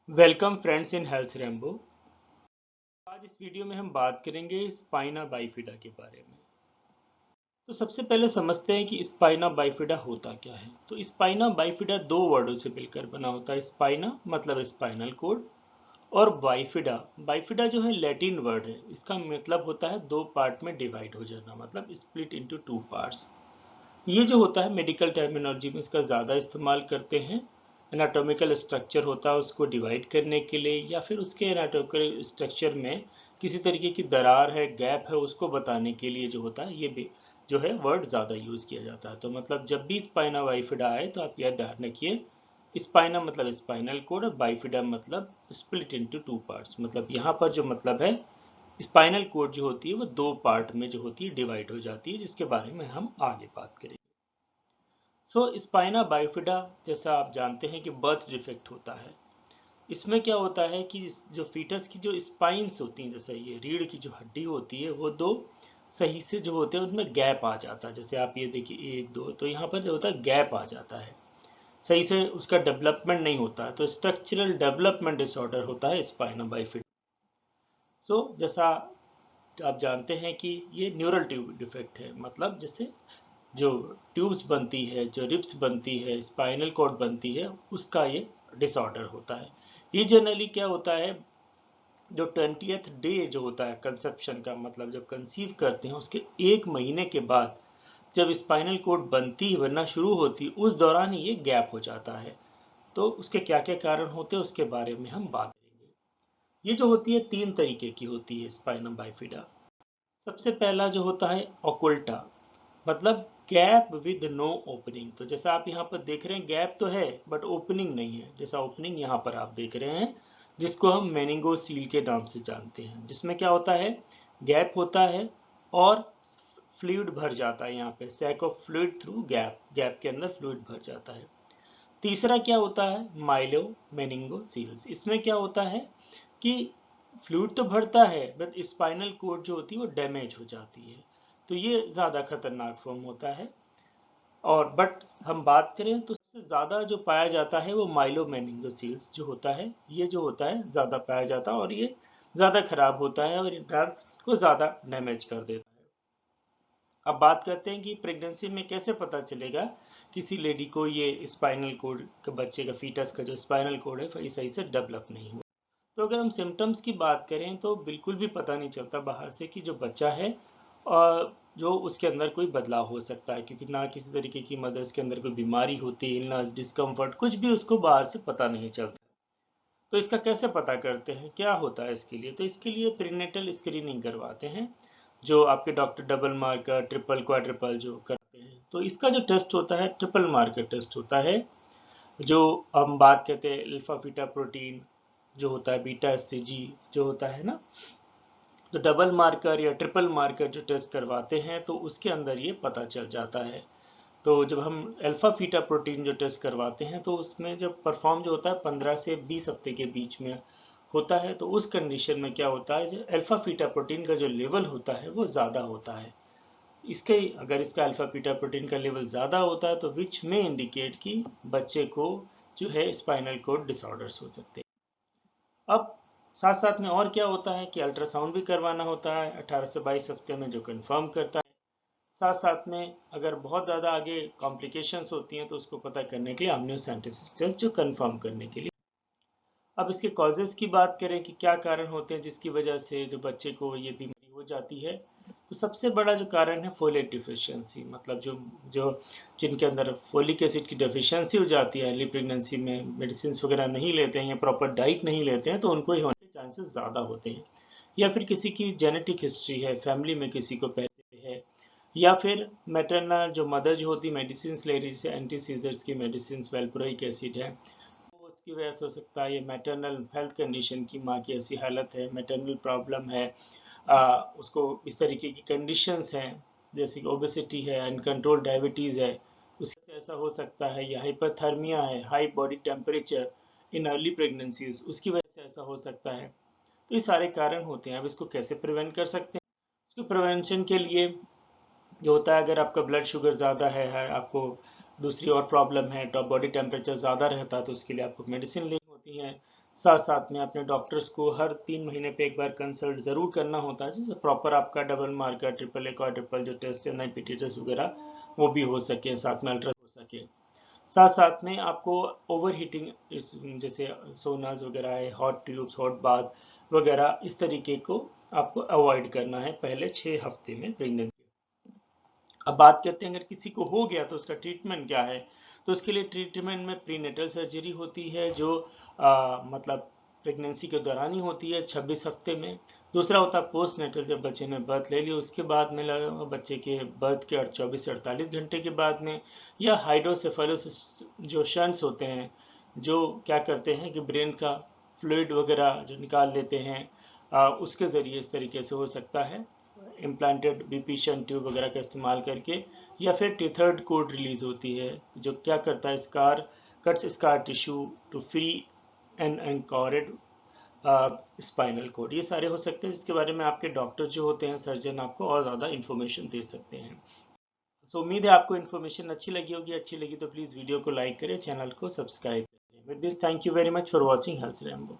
Welcome friends in health rainbow. आज इस video में हम बात करेंगे स्पाइना बाइफिडा के बारे में। तो सबसे पहले समझते हैं कि स्पाइना बाइफिडा होता क्या है। तो स्पाइना बाइफिडा दो वर्डों से मिलकर बना होता है। स्पाइना मतलब स्पाइनल कोड और बाइफिडा बाइफिडा जो है लैटिन वर्ड है। इसका मतलब होता है दो पार्ट में डिवाइड हो जाना, मतलब स्प्लिट इनटू टू पार्ट्स। ये जो होता है मेडिकल टर्मिनोलॉजी में इसका ज़्यादा इस्तेमाल करते हैं। एनाटॉमिकल स्ट्रक्चर होता है उसको डिवाइड करने के लिए, या फिर उसके एनाटॉमिकल स्ट्रक्चर में किसी तरीके की दरार है, गैप है, उसको बताने के लिए जो होता है ये भी जो है वर्ड ज़्यादा यूज़ किया जाता है। तो मतलब जब भी स्पाइना बाइफिडा आए तो आप यह ध्यान रखिए, स्पाइना मतलब स्पाइनल कोड और बाइफिडा मतलब स्प्लिट इनटू टू पार्ट्स। मतलब यहाँ पर जो मतलब है स्पाइनल कोड जो होती है वो दो पार्ट में जो होती है डिवाइड हो जाती है, जिसके बारे में हम आगे बात करेंगे। स्पाइना बाइफिडा जैसा आप जानते हैं कि बर्थ डिफेक्ट होता है। इसमें क्या होता है कि जो फीटस की जो स्पाइन्स होती हैं, जैसे ये रीढ़ की जो हड्डी होती है वो दो सही से जो होते हैं उनमें गैप आ जाता है। जैसे आप ये देखिए एक दो, तो यहाँ पर जो होता है गैप आ जाता है, सही से उसका डेवलपमेंट नहीं होता है। तो स्ट्रक्चरल डेवलपमेंट डिसऑर्डर होता है स्पाइना बाइफिडा। जैसा आप जानते हैं कि ये न्यूरल ट्यूब डिफेक्ट है। मतलब जैसे जो ट्यूब्स बनती है, जो रिब्स बनती है, स्पाइनल कॉर्ड बनती है, उसका ये डिसऑर्डर होता है। ये जनरली क्या होता है, जो 20th डे जो होता है कंसेप्शन का, मतलब जब कंसीव करते हैं उसके एक महीने के बाद जब स्पाइनल कॉर्ड बनती बनना शुरू होती, उस दौरान ही ये गैप हो जाता है। तो उसके क्या क्या कारण होते हैं उसके बारे में हम बात करेंगे। ये जो होती है तीन तरीके की होती है स्पाइनम बाइफिडा। सबसे पहला जो होता है ओकुल्टा, मतलब गैप विद नो ओपनिंग। तो जैसा आप यहाँ पर देख रहे हैं गैप तो है बट ओपनिंग नहीं है, जैसा ओपनिंग यहाँ पर आप देख रहे हैं, जिसको हम मेनिंगोसील के नाम से जानते हैं। जिसमें क्या होता है, गैप होता है और फ्लूइड भर जाता है। यहाँ पे sac of fluid through gap, gap के अंदर फ्लूइड भर जाता है। तीसरा क्या होता है, माइलो मेनिंगोसील्स। इसमें क्या होता है कि फ्लूइड तो भरता है बट स्पाइनल कोड जो होती है वो डैमेज हो जाती है। तो ये ज़्यादा खतरनाक फॉर्म होता है। और बट हम बात करें तो सबसे ज़्यादा जो पाया जाता है वो माइलोमेनिंगोसील्स जो होता है, ये जो होता है ज़्यादा पाया जाता है और ये ज़्यादा खराब होता है और इंटर्न को ज़्यादा डैमेज कर देता है। अब बात करते हैं कि प्रेगनेंसी में कैसे पता चलेगा किसी लेडी को ये स्पाइनल कोड का, बच्चे का फीटस का जो स्पाइनल कोड है सही से डेवलप नहीं हुआ। तो अगर हम सिम्टम्स की बात करें तो बिल्कुल भी पता नहीं चलता बाहर से कि जो बच्चा है और जो उसके अंदर कोई बदलाव हो सकता है, क्योंकि ना किसी तरीके की मदर्स के अंदर कोई बीमारी होती है, इलनेस, डिस्कम्फर्ट, कुछ भी उसको बाहर से पता नहीं चलता। तो इसका कैसे पता करते हैं, क्या होता है इसके लिए? तो इसके लिए प्रीनेटल स्क्रीनिंग करवाते हैं, जो आपके doctor double marker, triple, quadruple जो करते हैं। तो इसका जो टेस्ट होता है ट्रिपल मार्कर टेस्ट होता है, जो हम बात करते हैं अल्फा बीटा प्रोटीन जो होता है, बीटा एससीजी जो होता है ना। तो डबल मार्कर या ट्रिपल मार्कर जो टेस्ट करवाते हैं तो उसके अंदर ये पता चल जाता है। तो जब हम अल्फा बीटा प्रोटीन जो टेस्ट करवाते हैं तो उसमें जब परफॉर्म जो होता है 15 से 20 हफ्ते के बीच में होता है, तो उस कंडीशन में क्या होता है, जो अल्फा बीटा प्रोटीन का जो लेवल होता है वो ज़्यादा होता है। इसके अगर इसका अल्फा बीटा प्रोटीन का लेवल ज़्यादा होता है तो विच में इंडिकेट कि बच्चे को जो है स्पाइनल कोड डिसऑर्डर्स हो सकते हैं। अब साथ साथ में और क्या होता है कि अल्ट्रासाउंड भी करवाना होता है 18 से 22 हफ्ते में, जो कंफर्म करता है। साथ साथ में अगर बहुत ज़्यादा आगे कॉम्प्लिकेशंस होती हैं तो उसको पता करने के लिए amniocentesis टेस्ट जो कंफर्म करने के लिए। अब इसके कॉजेज़ की बात करें कि क्या कारण होते हैं जिसकी वजह से जो बच्चे को ये बीमारी हो जाती है, तो सबसे बड़ा जो कारण है फोलेट डिफिशियंसी। मतलब जो जो जिनके अंदर फोलिक एसिड की डेफिशिएंसी हो जाती है अर्ली प्रेगनेंसी में, मेडिसिन वगैरह नहीं लेते हैं या प्रॉपर डाइट नहीं लेते हैं, तो उनको ही होने के चांसेस ज़्यादा होते हैं। या फिर किसी की जेनेटिक हिस्ट्री है, फैमिली में किसी को पहले से है, या फिर मैटरनल जो मदर जो होती मेडिसिन ले रही, जैसे एंटी सीजर्स की मेडिसिन, वेल्प्रोइक एसिड है, उसकी वजह से हो सकता है। ये मैटरनल हेल्थ कंडीशन की, माँ की ऐसी हालत है, मैटरनल प्रॉब्लम है, उसको इस तरीके की कंडीशंस हैं, जैसे कि ओबेसिटी है, अनकंट्रोल डायबिटीज़ है, उससे ऐसा हो सकता है। या हाइपरथर्मिया है, high body temperature in early pregnancies, उसकी वजह से ऐसा हो सकता है। तो ये सारे कारण होते हैं। अब इसको कैसे प्रिवेंट कर सकते हैं? इसको प्रिवेंशन के लिए जो होता है, अगर आपका ब्लड शुगर ज़्यादा है, आपको दूसरी और प्रॉब्लम है, तो बॉडी टेम्परेचर ज़्यादा रहता है, तो उसके लिए आपको मेडिसिन लेनी होती है। साथ साथ में अपने डॉक्टर्स को हर 3 महीने पे एक बार कंसल्ट ज़रूर करना होता है, जिससे प्रॉपर आपका double marker, triple A, quadruple जो टेस्ट है, नाइट टेस्ट वगैरह वो भी हो सके, साथ में अल्ट्रा हो सके। साथ साथ में आपको ओवर हीटिंग, इस जैसे सोनाज वगैरह है, हॉट ट्यूब्स, हॉट बाथ वगैरह, इस तरीके को आपको अवॉइड करना है पहले 6 हफ्ते में प्रेगनेंसी। अब बात करते हैं अगर किसी को हो गया तो उसका ट्रीटमेंट क्या है। तो उसके लिए ट्रीटमेंट में प्रीनेटल सर्जरी होती है, जो मतलब प्रेगनेंसी के दौरान ही होती है 26 हफ्ते में। दूसरा होता है पोस्ट नेटल, जब बच्चे ने बर्थ ले लिया उसके बाद में, बच्चे के बर्थ के 24 से 48 घंटे के बाद में। या हाइड्रोसेफेलोसिस, जो शंट्स होते हैं, जो क्या करते हैं कि ब्रेन का फ्लूइड वगैरह जो निकाल लेते हैं, उसके ज़रिए इस तरीके से हो सकता है, इम्प्लांटेड बीपी शंट ट्यूब वगैरह का इस्तेमाल करके। या फिर टीथर्ड कोड रिलीज होती है, जो क्या करता है, cuts scar tissue to free an एनकॉर्ड स्पाइनल कोड। ये सारे हो सकते हैं, जिसके बारे में आपके डॉक्टर जो होते हैं, सर्जन, आपको और ज़्यादा इन्फॉर्मेशन दे सकते हैं। सो उम्मीद है आपको इन्फॉर्मेशन अच्छी लगी होगी। अच्छी लगी तो प्लीज़ वीडियो को लाइक करें, चैनल को सब्सक्राइब करें। With this, thank you very much for watching health Rambo.